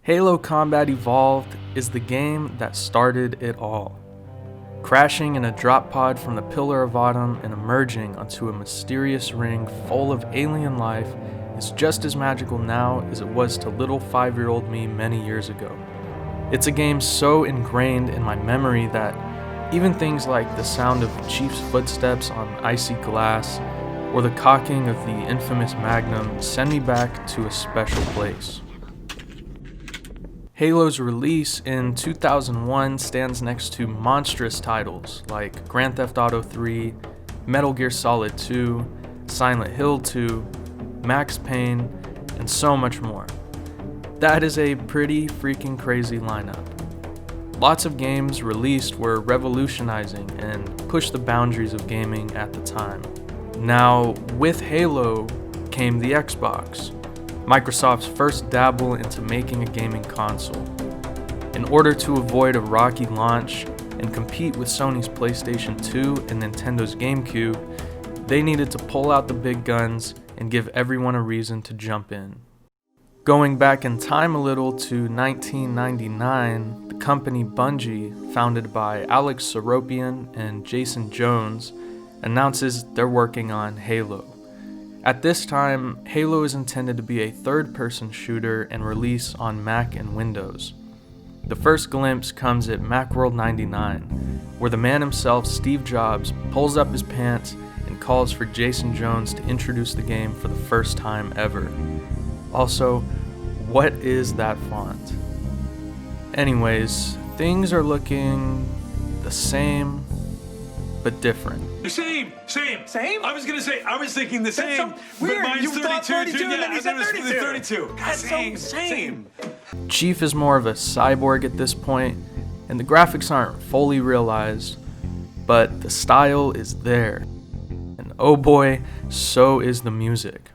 Halo Combat Evolved is the game that started it all. Crashing in a drop pod from the Pillar of Autumn and emerging onto a mysterious ring full of alien life is just as magical now as it was to little 5-year-old me many years ago. It's a game so ingrained in my memory that even things like the sound of Chief's footsteps on icy glass or the cocking of the infamous Magnum send me back to a special place. Halo's release in 2001 stands next to monstrous titles like Grand Theft Auto 3, Metal Gear Solid 2, Silent Hill 2, Max Payne, and so much more. That is a pretty freaking crazy lineup. Lots of games released were revolutionizing and pushed the boundaries of gaming at the time. Now, with Halo came the Xbox, Microsoft's first dabble into making a gaming console. In order to avoid a rocky launch and compete with Sony's PlayStation 2 and Nintendo's GameCube, they needed to pull out the big guns and give everyone a reason to jump in. Going back in time a little to 1999, the company Bungie, founded by Alex Seropian and Jason Jones, announces they're working on Halo. At this time, Halo is intended to be a third-person shooter and release on Mac and Windows. The first glimpse comes at Macworld 99, where the man himself, Steve Jobs, pulls up his pants and calls for Jason Jones to introduce the game for the first time ever. Also, what is that font? Anyways, things are looking the same, but different. Same. I was thinking the same. So weird. But mine's You thought 32 too. and then you said 32. That's Same. Chief is more of a cyborg at this point, and the graphics aren't fully realized, but the style is there. And oh boy, so is the music.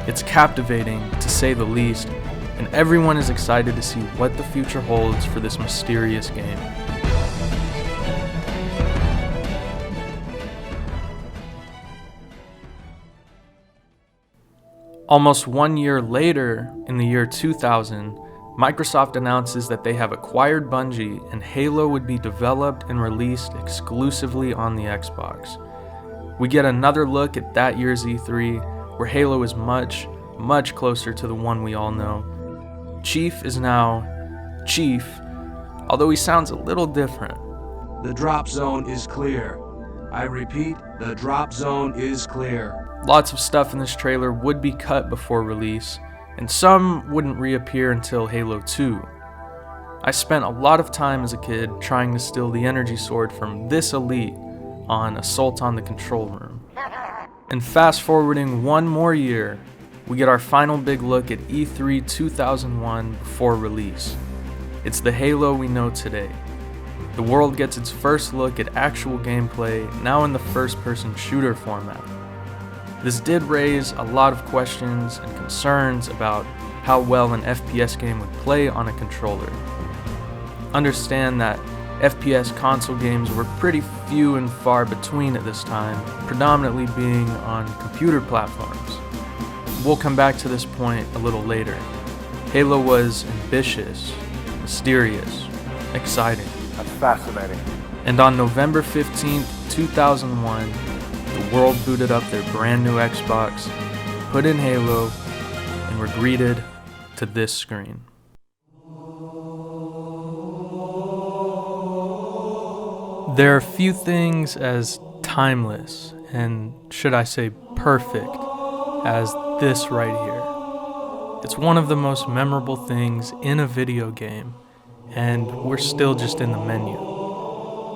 It's captivating, to say the least, and everyone is excited to see what the future holds for this mysterious game. Almost 1 year later, in the year 2000, Microsoft announces that they have acquired Bungie and Halo would be developed and released exclusively on the Xbox. We get another look at that year's E3, where Halo is much, much closer to the one we all know. Chief is now Chief, although he sounds a little different. The drop zone is clear. I repeat, the drop zone is clear. Lots of stuff in this trailer would be cut before release, and some wouldn't reappear until Halo 2. I spent a lot of time as a kid trying to steal the energy sword from this elite on Assault on the Control Room. And fast forwarding one more year, we get our final big look at E3 2001 before release. It's the Halo we know today. The world gets its first look at actual gameplay, now in the first-person shooter format. This did raise a lot of questions and concerns about how well an FPS game would play on a controller. Understand that FPS console games were pretty few and far between at this time, predominantly being on computer platforms. We'll come back to this point a little later. Halo was ambitious, mysterious, exciting. That's fascinating. And on November 15th, 2001, the world booted up their brand new Xbox, put in Halo, and were greeted to this screen. There are few things as timeless and, should I say, perfect as this right here. It's one of the most memorable things in a video game, and we're still just in the menu.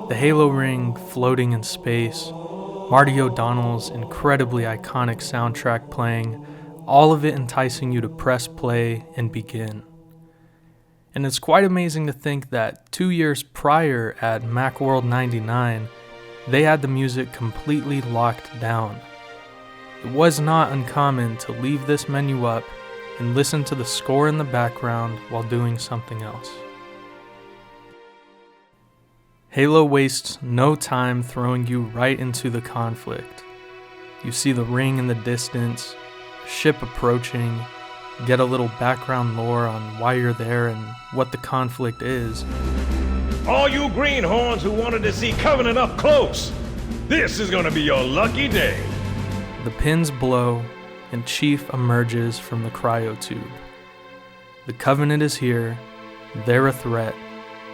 The Halo ring floating in space, Marty O'Donnell's incredibly iconic soundtrack playing, all of it enticing you to press play and begin. And it's quite amazing to think that 2 years prior at Macworld 99, they had the music completely locked down. It was not uncommon to leave this menu up and listen to the score in the background while doing something else. Halo wastes no time throwing you right into the conflict. You see the ring in the distance, a ship approaching, get a little background lore on why you're there and what the conflict is. All you greenhorns who wanted to see Covenant up close, this is gonna be your lucky day. The pins blow, and Chief emerges from the cryotube. The Covenant is here, they're a threat,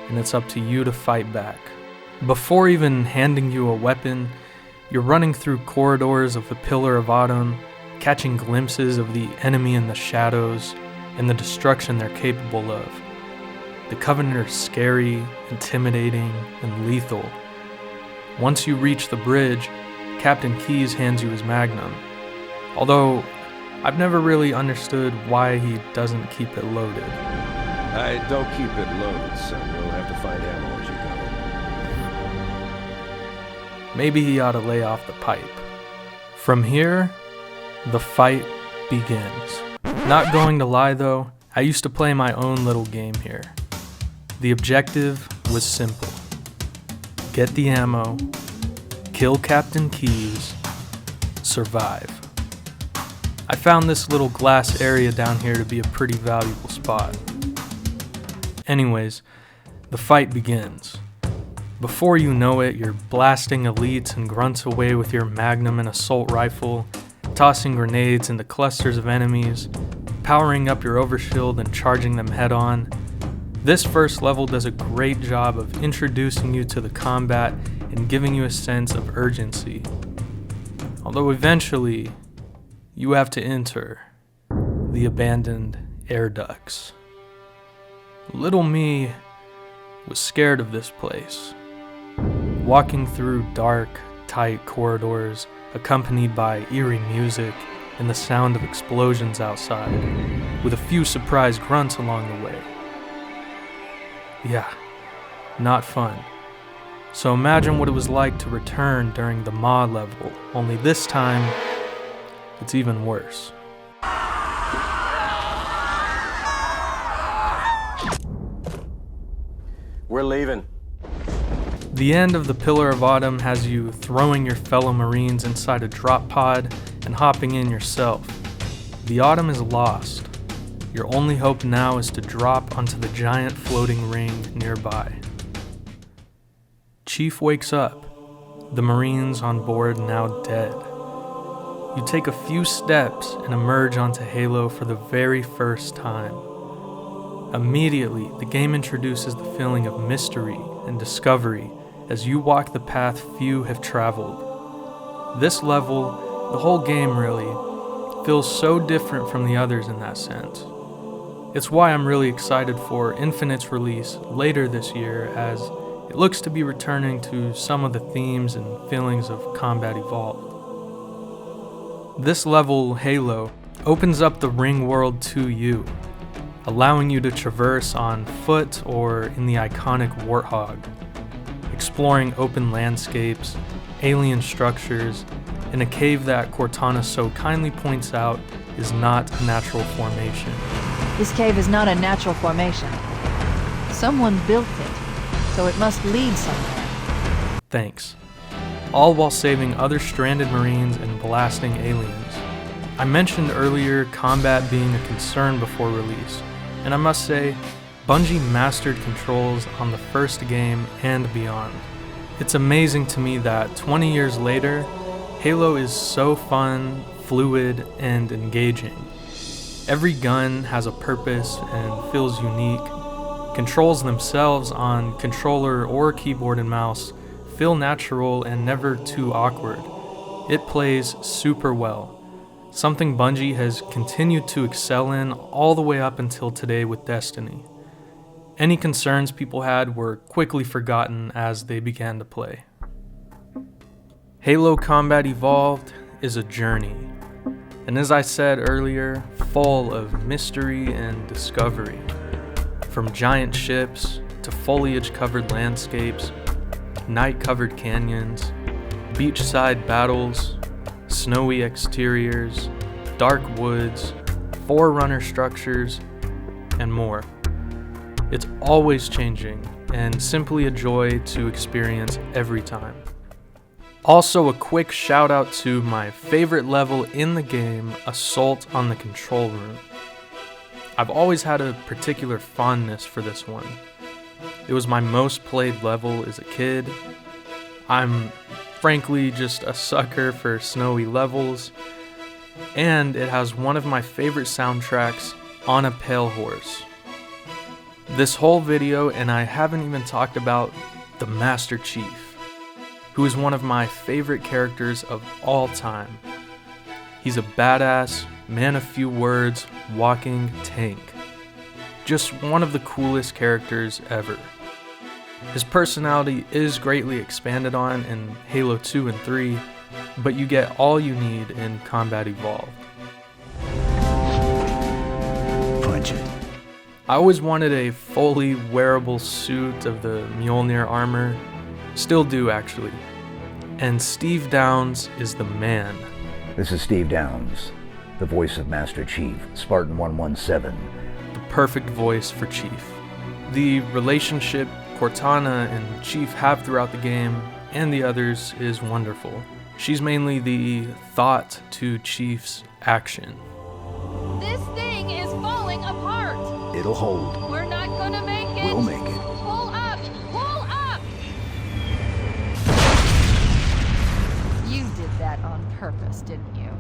and it's up to you to fight back. Before even handing you a weapon, you're running through corridors of the Pillar of Autumn, catching glimpses of the enemy in the shadows and the destruction they're capable of. The Covenant are scary, intimidating, and lethal. Once you reach the bridge, Captain Keyes hands you his magnum. Although, I've never really understood why he doesn't keep it loaded. I don't keep it loaded, son. You'll have to find ammo as you go. Maybe he ought to lay off the pipe. From here, the fight begins. Not going to lie though, I used to play my own little game here. The objective was simple. Get the ammo, kill Captain Keyes, survive. I found this little glass area down here to be a pretty valuable spot. Anyways, the fight begins. Before you know it, you're blasting elites and grunts away with your magnum and assault rifle, tossing grenades into clusters of enemies, powering up your overshield and charging them head on. This first level does a great job of introducing you to the combat and giving you a sense of urgency. Although eventually, you have to enter the abandoned air ducts. Little me was scared of this place. Walking through dark, tight corridors, accompanied by eerie music and the sound of explosions outside, with a few surprise grunts along the way. Yeah, not fun. So imagine what it was like to return during the Maw level, only this time, it's even worse. We're leaving. The end of the Pillar of Autumn has you throwing your fellow Marines inside a drop pod and hopping in yourself. The Autumn is lost. Your only hope now is to drop onto the giant floating ring nearby. Chief wakes up, the Marines on board now dead. You take a few steps and emerge onto Halo for the very first time. Immediately, the game introduces the feeling of mystery and discovery as you walk the path few have traveled. This level, the whole game really, feels so different from the others in that sense. It's why I'm really excited for Infinite's release later this year, as it looks to be returning to some of the themes and feelings of Combat Evolved. This level, Halo, opens up the ring world to you, allowing you to traverse on foot or in the iconic Warthog, exploring open landscapes, alien structures, and a cave that Cortana so kindly points out is not a natural formation. This cave is not a natural formation. Someone built it, so it must lead somewhere. Thanks. All while saving other stranded Marines and blasting aliens. I mentioned earlier combat being a concern before release, and I must say, Bungie mastered controls on the first game and beyond. It's amazing to me that 20 years later, Halo is so fun, fluid, and engaging. Every gun has a purpose and feels unique. Controls themselves on controller or keyboard and mouse feel natural and never too awkward. It plays super well, something Bungie has continued to excel in all the way up until today with Destiny. Any concerns people had were quickly forgotten as they began to play. Halo Combat Evolved is a journey, and as I said earlier, full of mystery and discovery. From giant ships to foliage-covered landscapes, night-covered canyons, beachside battles, snowy exteriors, dark woods, forerunner structures, and more. It's always changing, and simply a joy to experience every time. Also, a quick shout out to my favorite level in the game, Assault on the Control Room. I've always had a particular fondness for this one. It was my most played level as a kid. I'm frankly just a sucker for snowy levels, and it has one of my favorite soundtracks, On a Pale Horse. This whole video, and I haven't even talked about the Master Chief, who is one of my favorite characters of all time. He's a badass, man of few words, walking tank. Just one of the coolest characters ever. His personality is greatly expanded on in Halo 2 and 3, but you get all you need in Combat Evolved. Punch it. I always wanted a fully wearable suit of the Mjolnir armor. Still do, actually. And Steve Downes is the man. This is Steve Downes, the voice of Master Chief, Spartan 117. The perfect voice for Chief. The relationship Cortana and Chief have throughout the game, and the others, is wonderful. She's mainly the thought to Chief's action. This thing is falling apart. It'll hold. We're not gonna make it. We'll make it. Pull up! Pull up! You did that on purpose, didn't you?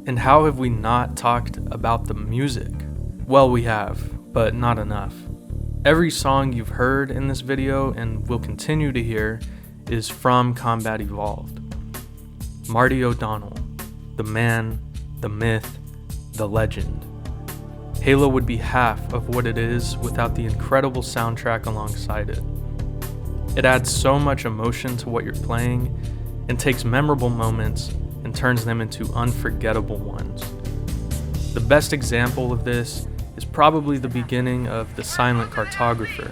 And how have we not talked about the music? Well, we have, but not enough. Every song you've heard in this video and will continue to hear is from Combat Evolved. Marty O'Donnell, the man, the myth, the legend. Halo would be half of what it is without the incredible soundtrack alongside it. It adds so much emotion to what you're playing and takes memorable moments and turns them into unforgettable ones. The best example of this is probably the beginning of The Silent Cartographer.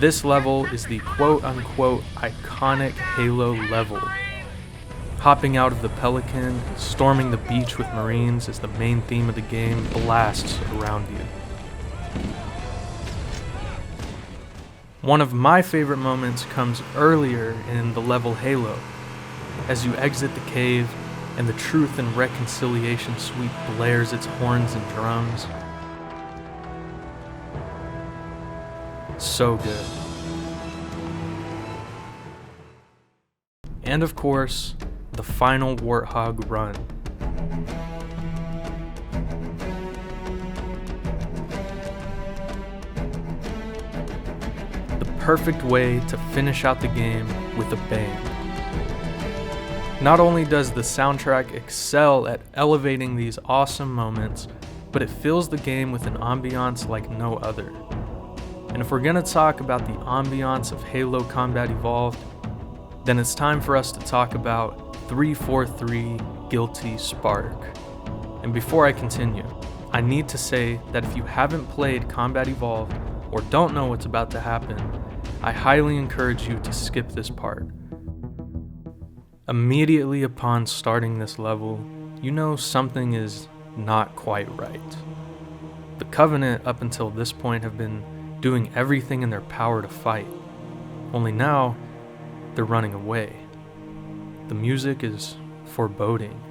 This level is the quote-unquote iconic Halo level. Hopping out of the Pelican and storming the beach with Marines as the main theme of the game blasts around you. One of my favorite moments comes earlier in the level Halo, as you exit the cave and the Truth and Reconciliation Suite blares its horns and drums. So good. And of course, the final Warthog run. The perfect way to finish out the game with a bang. Not only does the soundtrack excel at elevating these awesome moments, but it fills the game with an ambiance like no other. And if we're gonna talk about the ambiance of Halo Combat Evolved, then it's time for us to talk about 343 Guilty Spark. And before I continue, I need to say that if you haven't played Combat Evolved or don't know what's about to happen, I highly encourage you to skip this part. Immediately upon starting this level, you know something is not quite right. The Covenant up until this point have been doing everything in their power to fight. Only now, they're running away. The music is foreboding,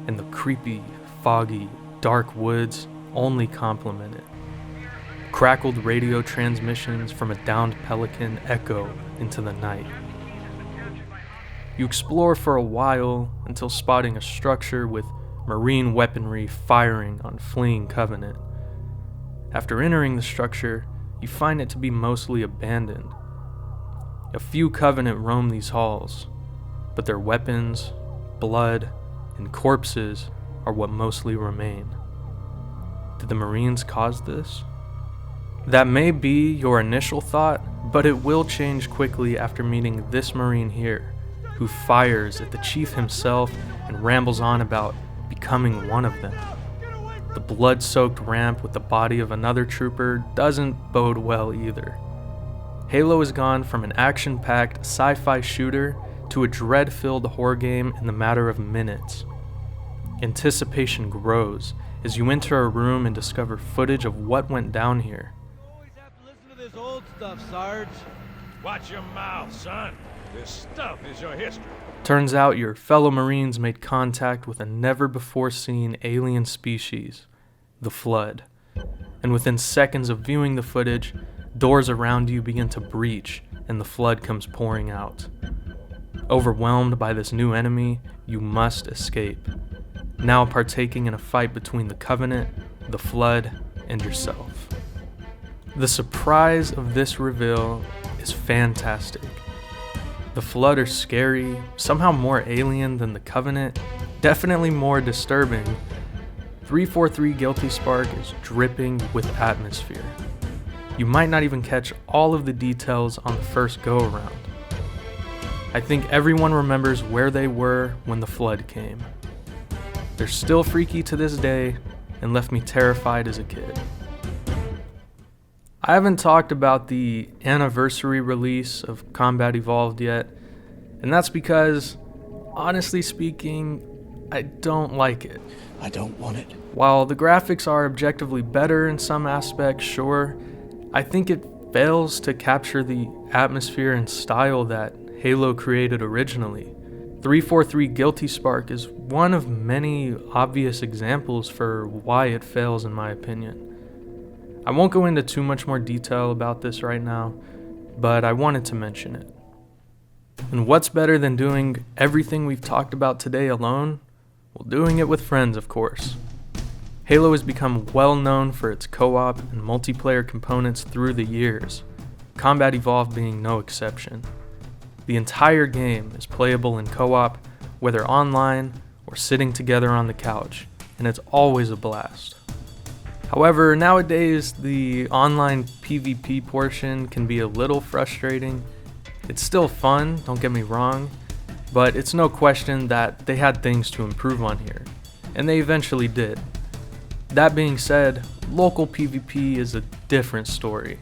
and the creepy, foggy, dark woods only complement it. Crackled radio transmissions from a downed Pelican echo into the night. You explore for a while until spotting a structure with Marine weaponry firing on fleeing Covenant. After entering the structure, you find it to be mostly abandoned. A few Covenant roam these halls, but their weapons, blood, and corpses are what mostly remain. Did the Marines cause this? That may be your initial thought, but it will change quickly after meeting this Marine here, who fires at the Chief himself and rambles on about becoming one of them. The blood-soaked ramp with the body of another trooper doesn't bode well either. Halo has gone from an action-packed sci-fi shooter to a dread-filled horror game in the matter of minutes. Anticipation grows as you enter a room and discover footage of what went down here. Always have to listen to this old stuff, Sarge. Watch your mouth, son. This stuff is your history. Turns out your fellow Marines made contact with a never-before-seen alien species, the Flood. And within seconds of viewing the footage, doors around you begin to breach and the Flood comes pouring out. Overwhelmed by this new enemy, you must escape, now partaking in a fight between the Covenant, the Flood, and yourself. The surprise of this reveal is fantastic. The Flood are scary, somehow more alien than the Covenant, definitely more disturbing. 343 Guilty Spark is dripping with atmosphere. You might not even catch all of the details on the first go-around. I think everyone remembers where they were when the Flood came. They're still freaky to this day and left me terrified as a kid. I haven't talked about the anniversary release of Combat Evolved yet, and that's because, honestly speaking, I don't like it. I don't want it. While the graphics are objectively better in some aspects, sure, I think it fails to capture the atmosphere and style that Halo created originally. 343 Guilty Spark is one of many obvious examples for why it fails in my opinion. I won't go into too much more detail about this right now, but I wanted to mention it. And what's better than doing everything we've talked about today alone? Well, doing it with friends, of course. Halo has become well known for its co-op and multiplayer components through the years, Combat Evolved being no exception. The entire game is playable in co-op, whether online or sitting together on the couch, and it's always a blast. However, nowadays the online PvP portion can be a little frustrating. It's still fun, don't get me wrong, but it's no question that they had things to improve on here, and they eventually did. That being said, local PvP is a different story.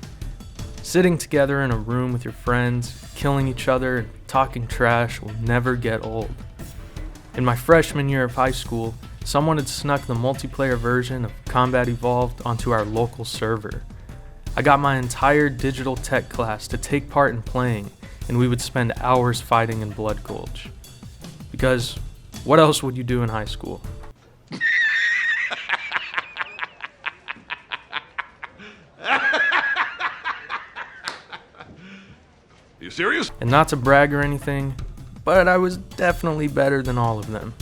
Sitting together in a room with your friends, killing each other, and talking trash will never get old. In my freshman year of high school, someone had snuck the multiplayer version of Combat Evolved onto our local server. I got my entire digital tech class to take part in playing, and we would spend hours fighting in Blood Gulch. Because what else would you do in high school? You serious? And not to brag or anything, but I was definitely better than all of them.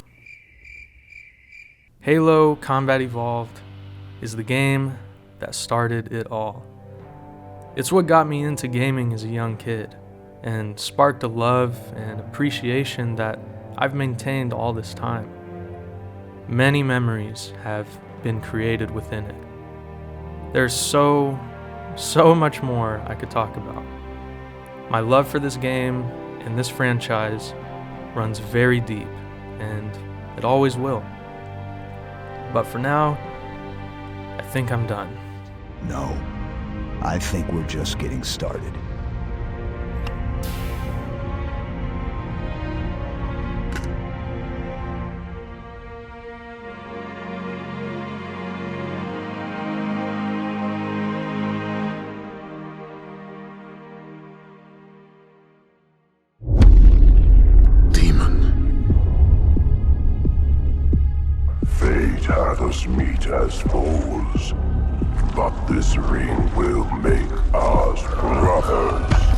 Halo Combat Evolved is the game that started it all. It's what got me into gaming as a young kid, and sparked a love and appreciation that I've maintained all this time. Many memories have been created within it. There's so much more I could talk about. My love for this game and this franchise runs very deep, and it always will. But for now, I think I'm done. No, I think we're just getting started. Fate hath us meet as foes, but this ring will make us brothers.